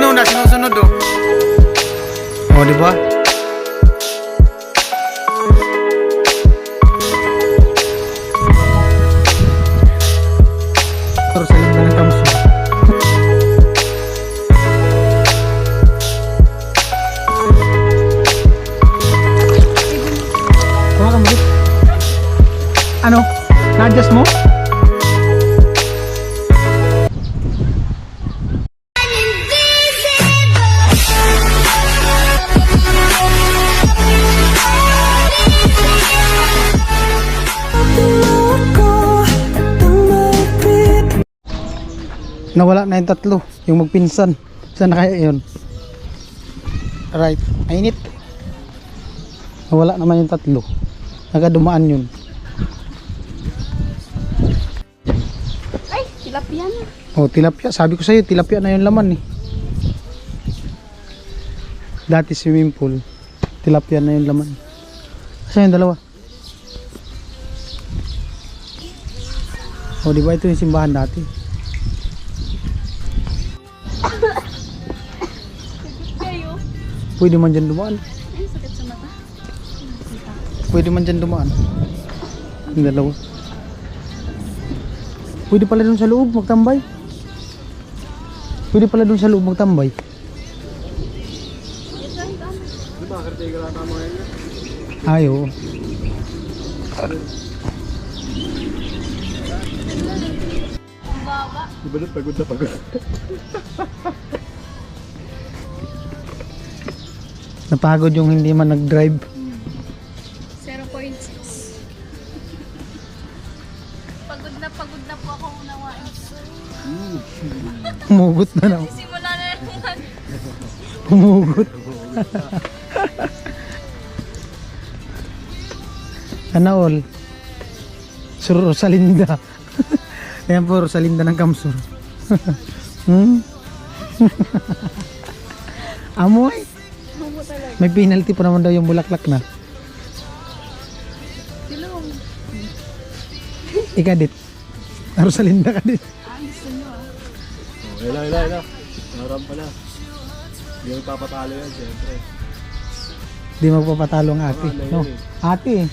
malinaw na sinusunod oh. Oh, di ba? Pero sa lingga ng kamso. Kuha ka mo dito. Ano? Na-adjust mo? Nawala na yung tatlo, yung magpinsan. Saan na kaya yun? Right, mainit. Nawala naman yung tatlo. Nagadumaan yun. Ay, tilapia na. Oh, tilapia. Sabi ko sa'yo, tilapia na yung laman eh. Dati swimming pool, tilapia na yung laman. Saan yung dalawa? Oh, di ba ito yung simbahan dati? Pwede man dyan dumaan. Ay, sakit sa mata. Pwede man dyan dumaan. Yung dalawa. Pwede pala dun sa loob magtambay. Pwede pala dun sa loob magtambay. Ay, oo. Diba na pagod na pagod. Napagod yung hindi man nag-drive. 0.6. Pagod na po ako unawain. Humugot na naman. Simula na naman. Humugot. Sana all. Sur Rosalinda. Ayan po, Rosalinda ng Kamsur. Amoy. Ano talaga? May penalty pa naman daw yung bulaklak na. Silong. Ikadit. Rosalinda ka din. Gusto nyo ah. Ila. Naram pala. Hindi mo papatalo yan, siyempre. Di magpapatalo ang ate. No? Ate.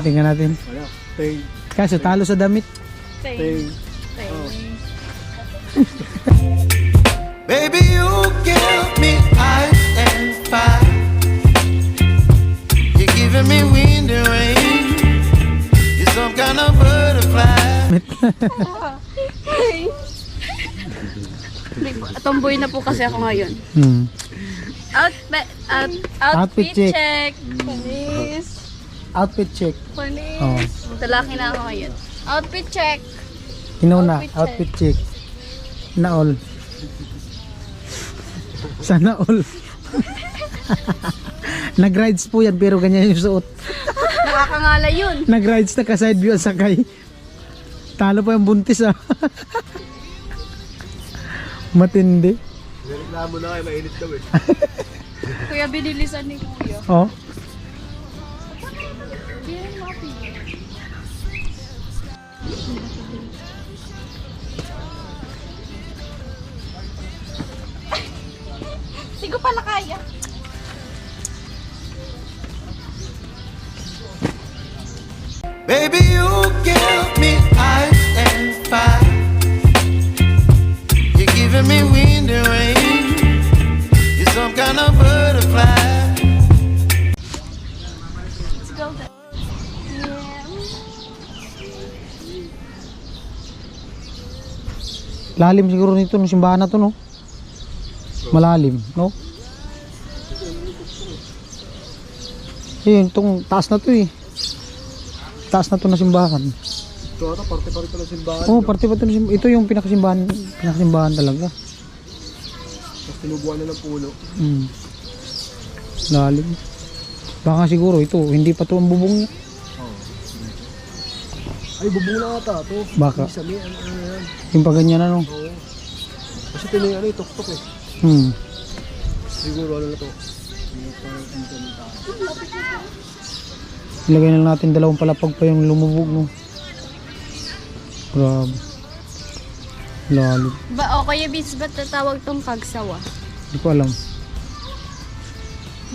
Tingnan natin. Ano? Ting. Kaso talo sa damit. Ting. Baby, you give me ice and fire. You're giving me wind and rain. You're some kind of butterfly. Tomboy na po kasi ako ngayon. Outfit check. check. Panis. Outfit check. Panis. Oh. Talaki na ako ngayon. Outfit check. Inuna, Outfit outfit check. Na all. Sana all. Nag-rides po yan pero ganyan yung suot. Nakakangala yun. Nag-rides na ka-side view ang sakay. Talo pa yung buntis ah. Matindi. Nireklamo na kayo, mainit daw eh. Kuya, binilisan ni Kuya. Oh. Bien, mapi. Sigo pala kaya. Baby, you give me ice and fire. You're giving me wind and rain. You're some kind of butterfly. Let's go then. Lalim siguro nito ng simbahan na to no. Malalim, no? Itong taas na to eh. Taas na to na simbahan. Ito ata, parte pa rin pala simbahan. Oh, parte pa to na simbahan. Ito yung pinakasimbahan talaga. Tapos tinubuan na ng puno. Lalim. Baka siguro ito, hindi pa to ang bubong niya. Ay, bubong na ata ito. Baka. Isami, ano yan. Yung pa ganyan ano. Oo. Kasi tinuloy ano, tok-tok eh. Siguro ano na to. Ilagay na lang natin dalawang palapag pa yung lumubog no. Grabe. Lalim. Ba, o Kuya Bis, ba't tatawag tong pagsawa? Hindi ko alam.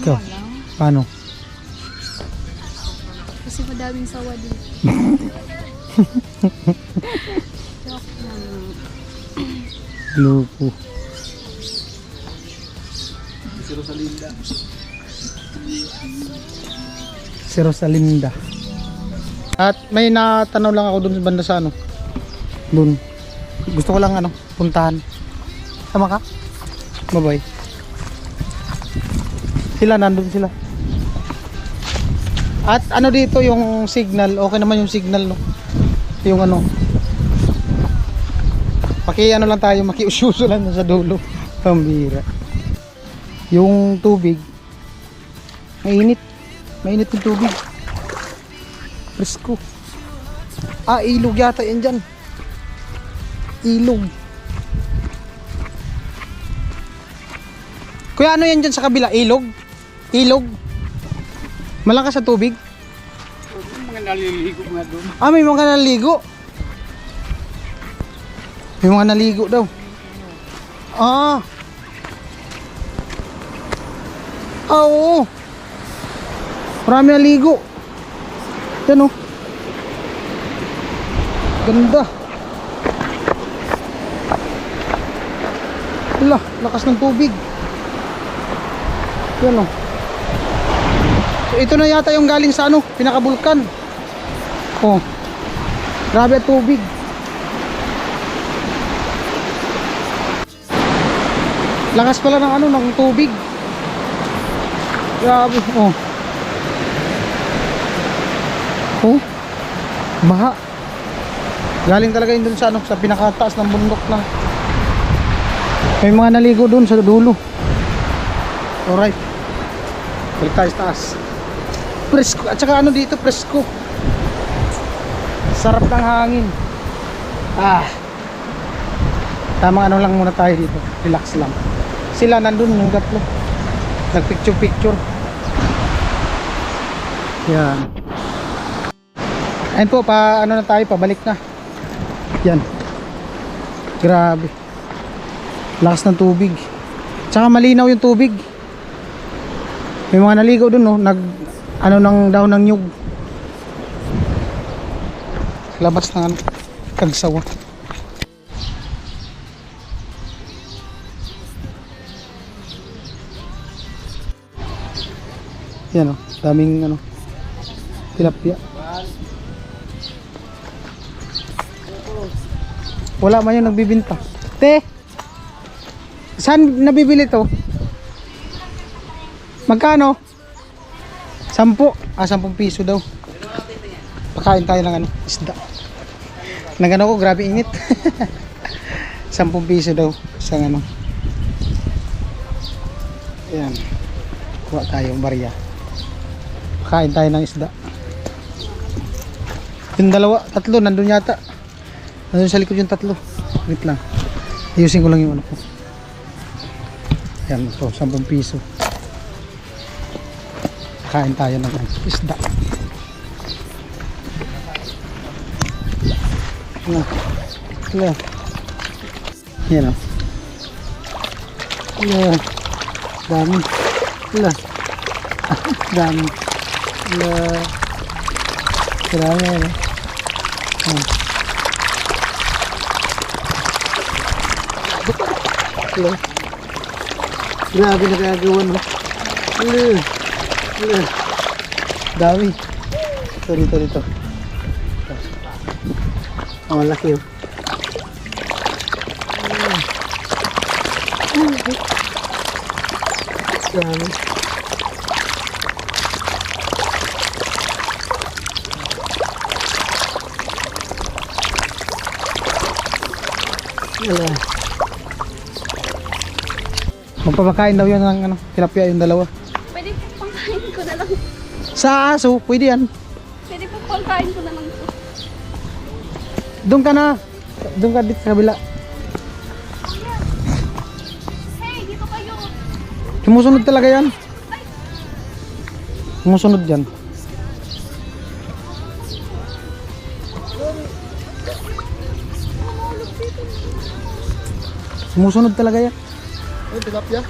Ikaw, Wala. paano? Kasi madaming sawa dito. Joke lang. Lupo. Si Rosalinda. Si Rosalinda. At may natanaw lang ako dun sa banda sa ano. Dun. Gusto ko lang ano, puntahan. Sama ka? Bye-bye. Sila, nandun sila. At ano dito yung signal, okay naman yung signal, no? Yung ano. Ano lang tayo, makiusyuso lang sa dulo. Pambira. Yung tubig, mainit. Mainit yung tubig. Presko. Ah, ilog yata yan dyan. Ilog. Kuya, ano yan dyan sa kabila? Ilog? Ilog? Malakas sa tubig? Mga naliligo nga doon. Ah, may mga naligo. May mga naligo daw. Ah. Ah, oo. Marami naligo. Yan, oh. Ganda. Wala, lakas ng tubig. Yan, oh. Ito na yata yung galing sa ano, pinakabulkan. Oh. Grabe ang tubig. Lakas pala ng ano, ng tubig. Grabe, oh. Oh. Baha. Galing talaga yun dun sa ano, sa pinakataas ng bundok na. May mga naligo dun sa dulo. Alright. Balik tayo sa taas. Presko, at saka ano dito, presko. Sarap ng hangin. Ah. Tamang ano lang muna tayo dito. Relax lang. Sila nandun yung tatlo. Nagpicture picture. Yan. Ayun po, pa ano na tayo, pabalik na. Yan. Grabe. Lakas ng tubig. Tsaka malinaw yung tubig. May mga naligaw dun, no? Ano ng daw ng nyug. Labas ng ano, kagsawa. Yan, oh, daming ano, tilapia. Wala man yung nagbibinta. Te, saan nabibili to? Magkano? 10. Ah, 10 piso daw. Pakain tayo ng ano, isda. Nagano ko, grabe init. 10 piso daw sa ano. Ayan. Kuha tayo, barya. Pakain tayo ng isda. Yung dalawa, tatlo, nandun yata. Nandun sa likod yung tatlo. Wait lang. Ayusin ko lang yung ano ko. Ayan, ito, 10 piso. Kain tayo ng isda. Yan. Yan, o. Yan. Dami. Yan. Dami. Yan. Dami, yan. Yan. Grabe na kagagawa, no? Yan. Yan. Dami. Ito, dito. Oh, laki, oh. Dami. Wala. Magpapakain daw yun ng ano, tilapia yung dalawa. Pwede po pangkain ko na lang. Sa aso, pwede yan. Pwede po pangkain ko na lang po. Doon ka na. Doon ka dito sa kabila. Hey, dito kayo. Sumusunod talaga yan. Sumusunod yan. Sumusunod talaga yan. Ay, tilapia.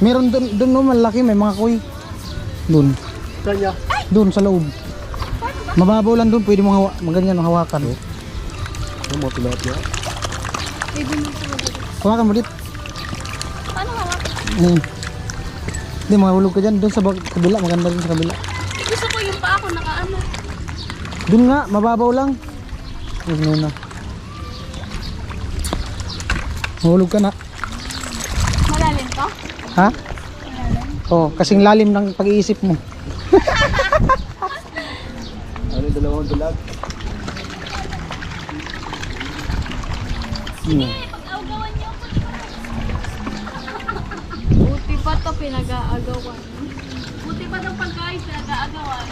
Meron doon no, malaki, may mga kuy. Doon. Kanya. Doon sa loob. Mababaw lang doon, pwede mo maganyan hawakan. Ano mo tilapia? Pwede mo ito. Hawakan mo dit. Paano hawak? Hindi, mahulog ka dyan. Doon sa kabila, maganda rin sa kabila. Gusto ko yung paa ko nakaano. Doon nga, mababaw lang. Yun na. Mahulog ka na. Malalim to? Ha? Malalim. Oh, kasing lalim ng pag-iisip mo. Ano yung dalawang dulag? Sige, pag-agawan niyo ako. Buti pa to pinag-aagawan. Buti pa itong pagkain pinag-aagawan.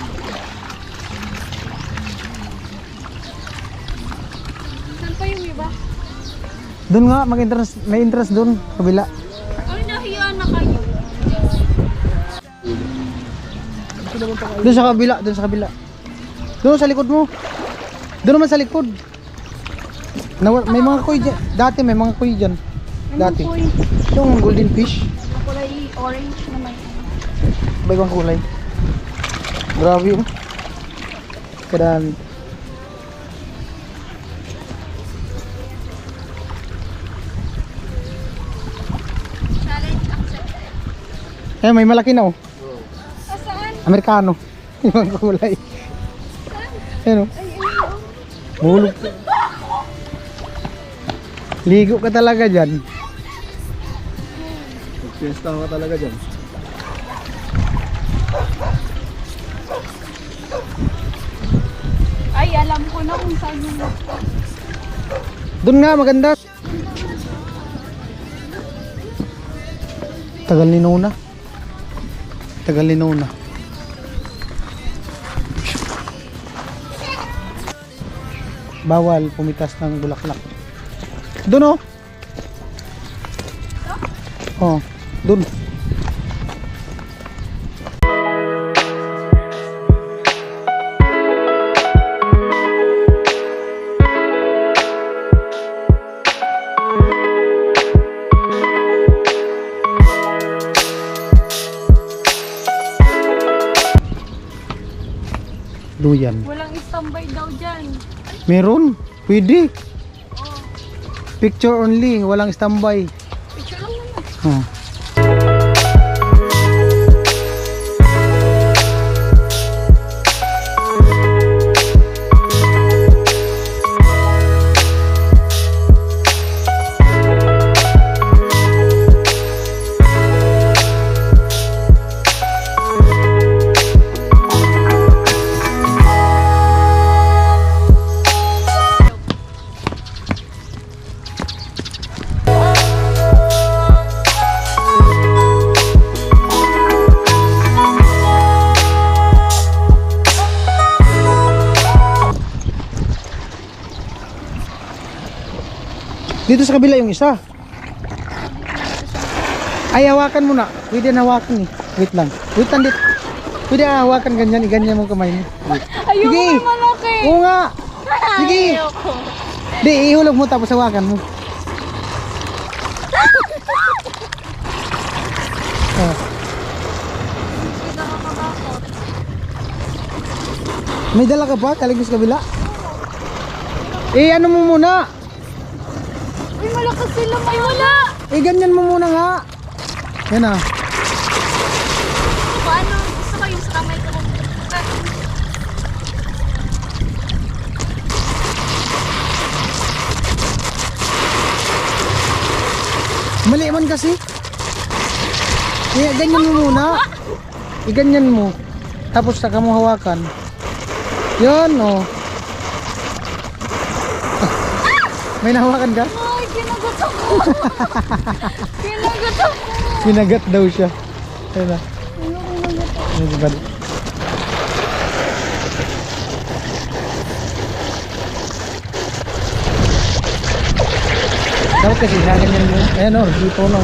Saan pa yung iba? Doon nga, may interest doon, kabila. Ay, nahiya na kayo. Doon sa kabila, doon sa kabila. Doon sa likod mo. Doon naman sa likod. May mga kuy dyan. Dati may mga kuy dyan. Dati. Yung golden fish. Kulay orange naman. Iba-ibang kulay. Grabe yun. Kadami. Challenge accepted. Eh, may malaki na oh. Saan? Amerikano. Ibang kulay. Ayan oh. Hulog. Ligo ka talaga dyan. Magpiesta ka talaga dyan. Ay, alam ko na kung saan yung gusto. Doon nga, maganda. Tagal ni Nona. Tagal ni Nona. Bawal pumitas ng bulaklak. Doon oh. Oh, doon. Duyan. Walang standby daw dyan. Meron. Pwede. Picture only, walang standby. Picture lang naman. Oh. Dito sa kabila yung isa. Ay, hawakan mo na. Pwede na hawakan eh. Wait lang. Wait lang dito. Pwede hawakan ganyan. Iganyan mo kamay mo. Ayoko Sige. na malaki. Oo nga. Sige. Ayoko. Di, ihulog mo tapos hawakan mo. Oh. May dala ka pa? Kaligis kabila? Eh, ano mo muna? Uy, malakas sila. Ay, wala. Eh, ganyan mo muna nga. Yan ah. Paano? Gusto ko yung sa kamay ko. Mali man kasi. Eh, ganyan mo muna. Iganyan mo. Tapos saka mo hawakan. Yan oh. May nahawakan ka? Ay, kinagat ako. Kinagat ako. Kinagat daw siya. Ayun na. Ayun na. Dapat kasi ganyan mo. Ayan o, dito na.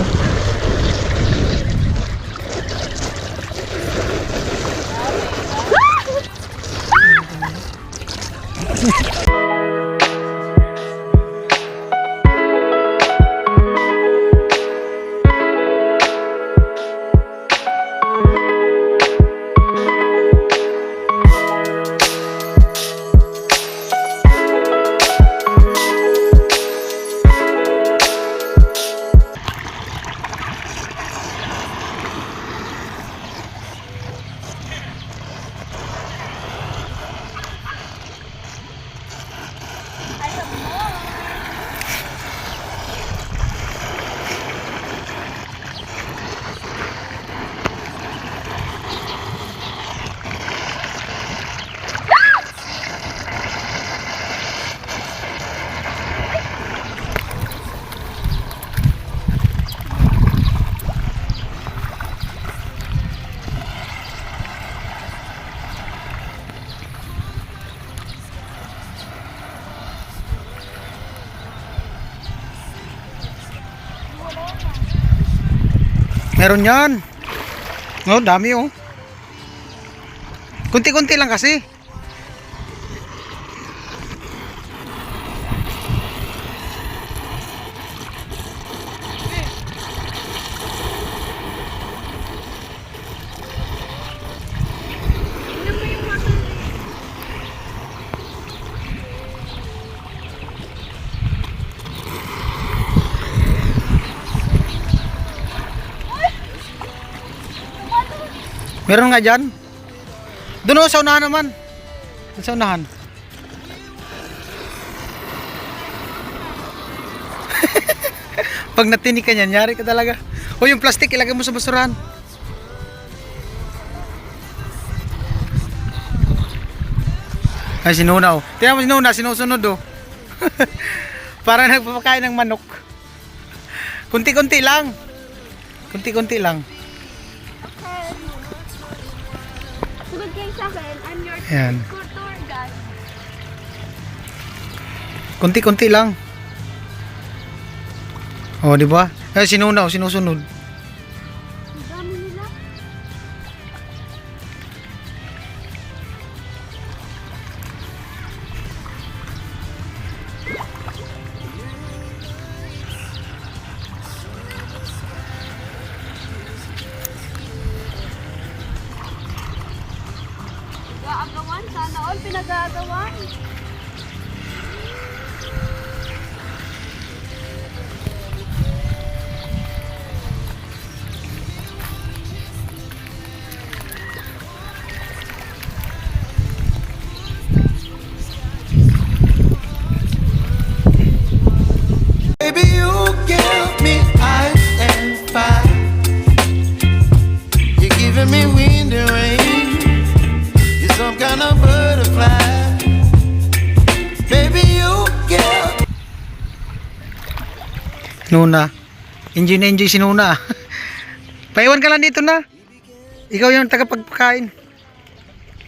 Meron yan. Oh, dami oh. Kunti-kunti lang kasi. Meron nga dyan. Doon oh, sa unahan naman. Doon sa unahan. Pag natinig ka niyan, nyari ka talaga. O yung plastic, ilagay mo sa basurahan. Ay, sinuna oh. Tingnan mo sinuna, sinusunod oh. Para nagpapakain ng manok. Kunti-kunti lang. Kunti-kunti lang. Sunod kayo sa akin, I'm your Ayan. tour guide. Kunti-kunti lang. Oh, di ba? Ay, sinuna oh, sinusunod. Ang dami nila. Pinag-aagawan, sana all pinag-aagawan. Baby, you give me ice and fire. You're giving me wind and rain. You're some kind of butterfly. Baby, you give. Sinuna. Enjoy na enjoy sinuna. Paiwan ka lang dito na. Ikaw yung tagapagpakain.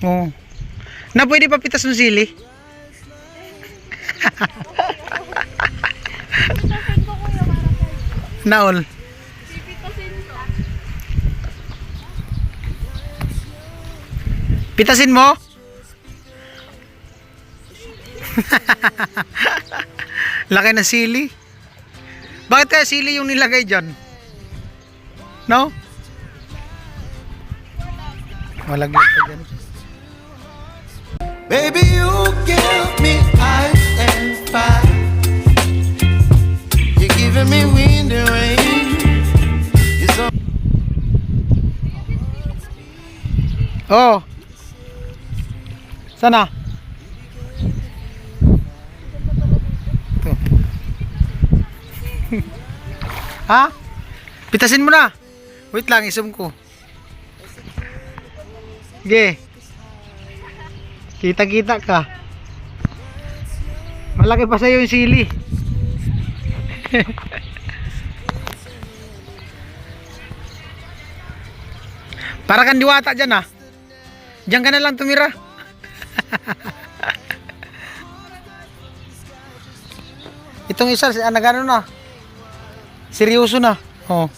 Oo. Na pwede pa pitas ng sili. Pipitasin ko kuya para sa'yo. Naol. Pipitasin ko. Pitasin mo. Laki ng sili. Bakit kaya sili yung nilagay dyan? No? Malaglag pa dyan. Baby, you give me ice and fire. You're giving me wind and rain. You're so. Oh. Sana? Ito. Ha? Pitasin mo na. Wait lang, isum ko. Sige. Kita-kita ka. Malaki pa sa'yo yung sili. Para kang diwata dyan ah. Diyan ka na lang tumira. Itong isa, nagano na. Seryoso na. Oh.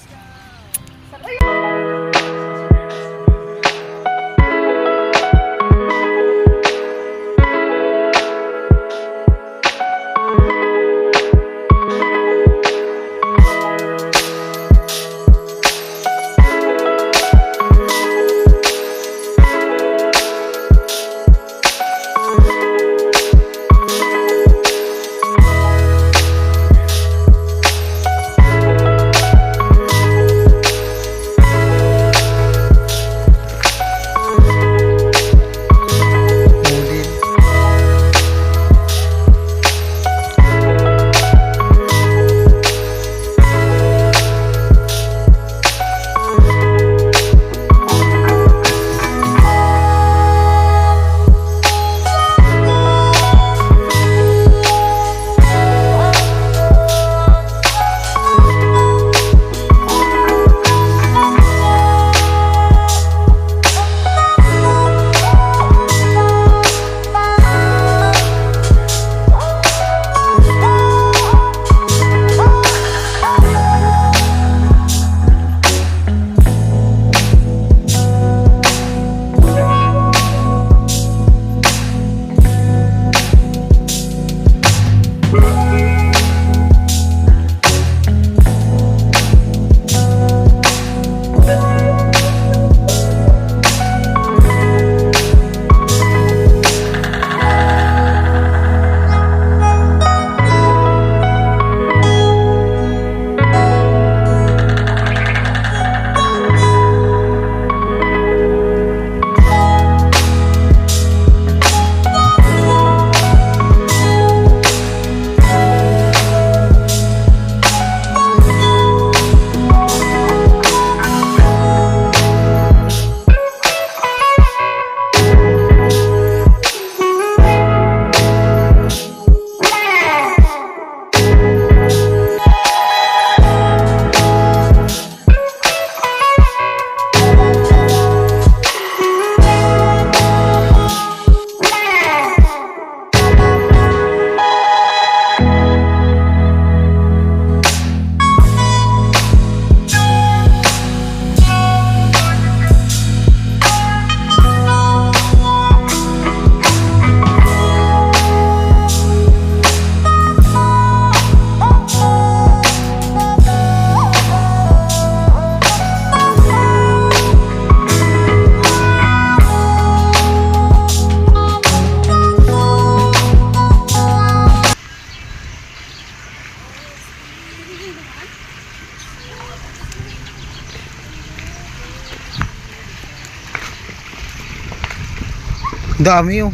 Dami oh.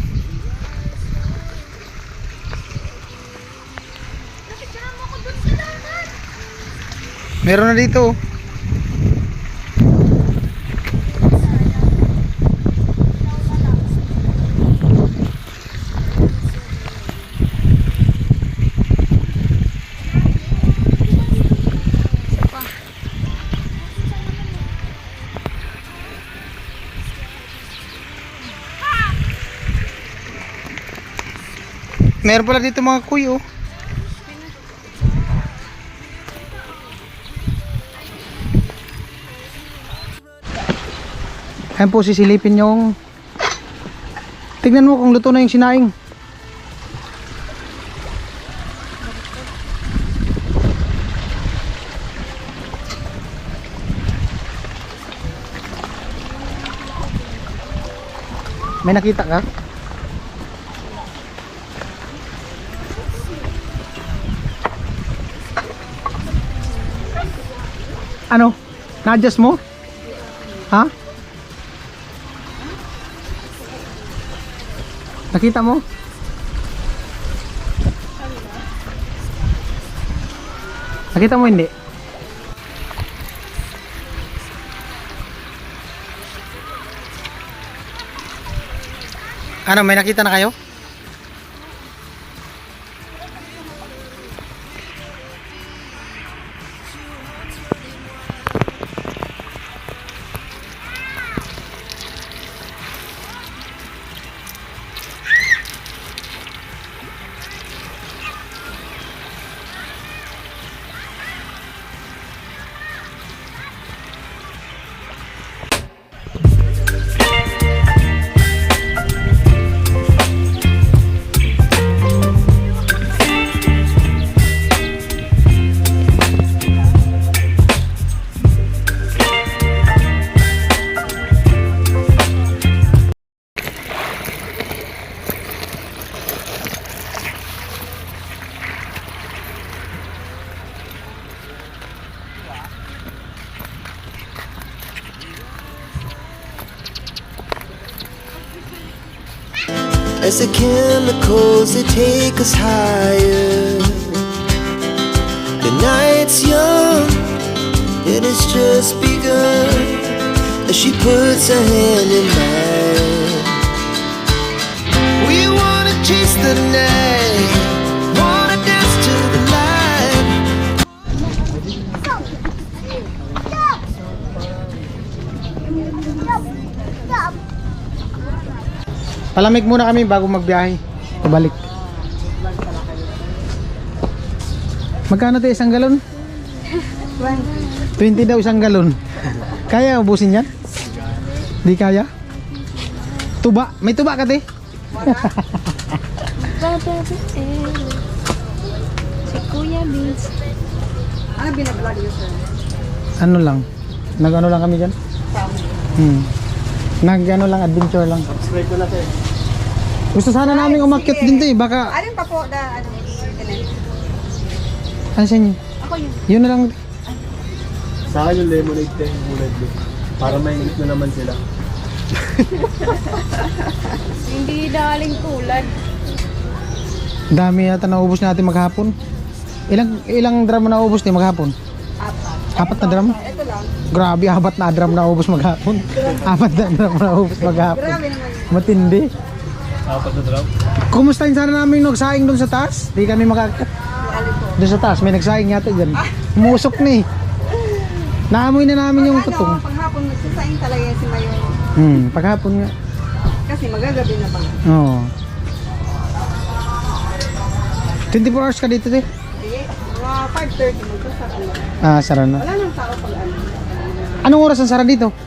Meron na dito oh. Meron pala dito mga kuy oh. Ayan po, sisilipin yung tignan mo kung luto na yung sinaing. May nakita ka? Ano? Na-adjust mo? Ha? Nakita mo? Nakita mo hindi? Ano, may nakita na kayo? As the chemicals that take us higher. The night's young, it has just begun. As she puts her hand in mine, we wanna chase the night, wanna dance to the light. Palamig muna kami bago magbiyahe. Pabalik. Magkano tayo isang galon? 20 daw isang galon. Kaya ubusin yan? Di kaya? Tuba. May tuba ka te? Si Kuya Vince. Ano binablog yun, sir? Ano lang? Nag-ano lang kami dyan? Nag-ano lang, adventure lang. Subscribe ko na tayo. Gusto sana namin umakyat din to eh. Baka, Alin pa po, ano, internet? ano sa inyo? Ako yun. Yun na lang. Sa akin yung lemonade tayo, yung kulay blue. Para mainit na naman sila. Hindi daling tulad. Dami yata naubos natin maghapon. Ilang drum na naubos natin maghapon? Apat na drum? Ito lang. Grabe, apat na drum na naubos maghapon. Apat na drum na naubos maghapon. Grabe naman yun. Matindi. Apat na drop. Kumustahin sana namin nagsaing doon sa taas? Di kami makakit. Alin po. Doon sa taas, may nagsaing yata dyan. Umusok na eh. Naamoy na namin yung Pag tutong. ano, paghaapon, nagsasaing talaga yan si Mayon. Paghapon nga. Kasi magagabi na ba? Oo. 24 hours ka dito eh. Sige, mga 5:30 magsasara na. Ah, sara na. Wala nang tao pag ano. Anong oras ang sara dito? Mga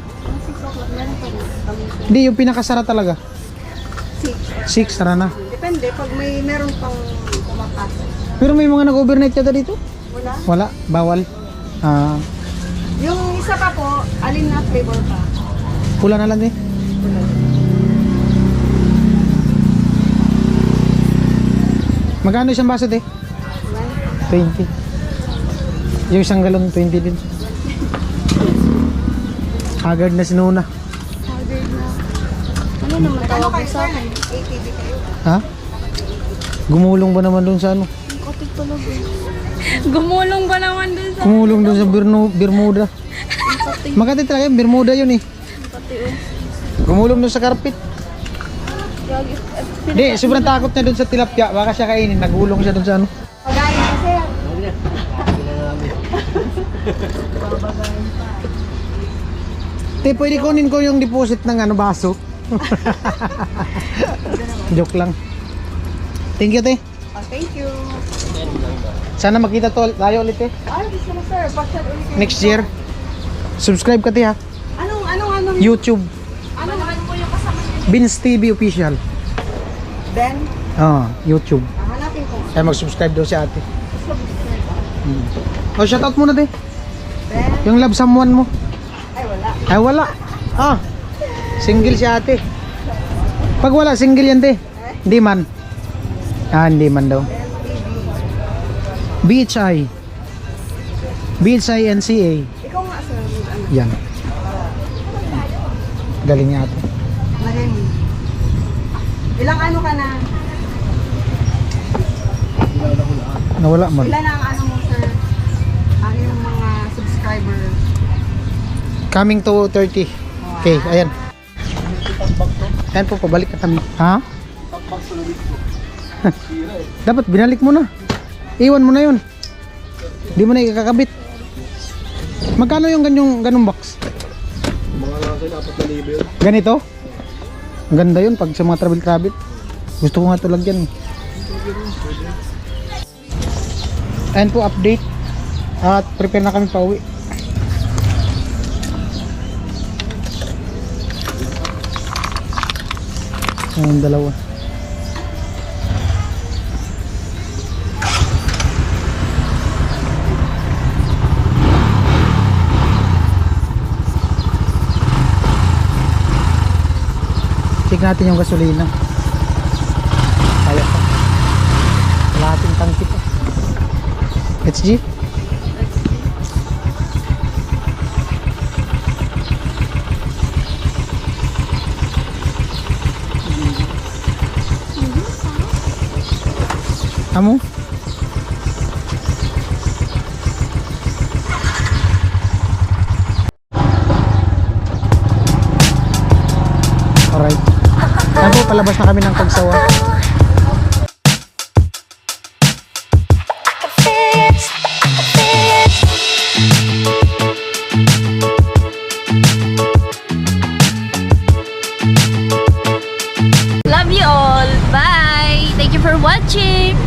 6 o'clock meron pa rin. Kami. Hindi, yung pinakasara talaga. 6, sara na. Depende, pag may meron pang kumapasok. Pero may mga nag-overnight yata dito? Wala. Wala, bawal. Ah, Yung isa pa po, alin na flavor pa? pula na lang eh. Magkano isang baso eh? 20. Yung isang galon, 20 din. Haggard na si Nuna. Haggard na. Ano naman tawag mo sa akin? ATV kayo. Ha? Gumulong ba naman doon sa ano? Kapit talaga. Gumulong ba naman dun sa Gumulong doon sa Bermuda. pati? Makati talaga yung Bermuda yun eh. Pati oh. Gumulong doon sa carpet. Gagi. Di, sobrang takot niya doon sa tilapia. Baka siya kainin. Nagulong siya doon sa ano. Pagaya kasi. Te, pwede kunin ko yung deposit ng ano, baso. Joke lang. Thank you, te. Oh, thank you. Sana makita tayo ulit, te. Ay, gusto mo sir. Pasyal ulit kayo. Next year. Subscribe ka, te, ha. Anong YouTube. ano mo yung kasama niyo? Vince TV Official. Ben, YouTube. hanapin ko. Kaya mag-subscribe daw si ate. Oh, shoutout muna, te. Ben, Yung love someone mo. ay wala. Ay, wala. Single si ate. Pag wala, single yan, te. Hindi man. Hindi man daw. BHI. BHI NCA. Ikaw nga sir. Ano? Yan. Galing niya ate. Marin. Ilang ano ka na? Nawala man. Ilan ang ano mo sir? Ano yung mga subscriber? Coming to 30. Okay, ayan. Ayan po, pabalik na kami. Ha? Dapat binalik mo na. Iwan mo na yun. Hindi mo na ikakabit. Magkano yung ganong box? Mga lang kayo, 4,000 yun. Ganito? Ang ganda yun pag sa mga travel. Gusto ko nga ito lagyan. Ayan po, update. At prepare na kami pa uwi. Ayan, dalawa. Check natin yung gasolina. Kaya pa. Kalahating tangki pa. HG? Amo? Alright. Ayan po, palabas na kami ng Pagsawa. Love you all. Bye. Thank you for watching.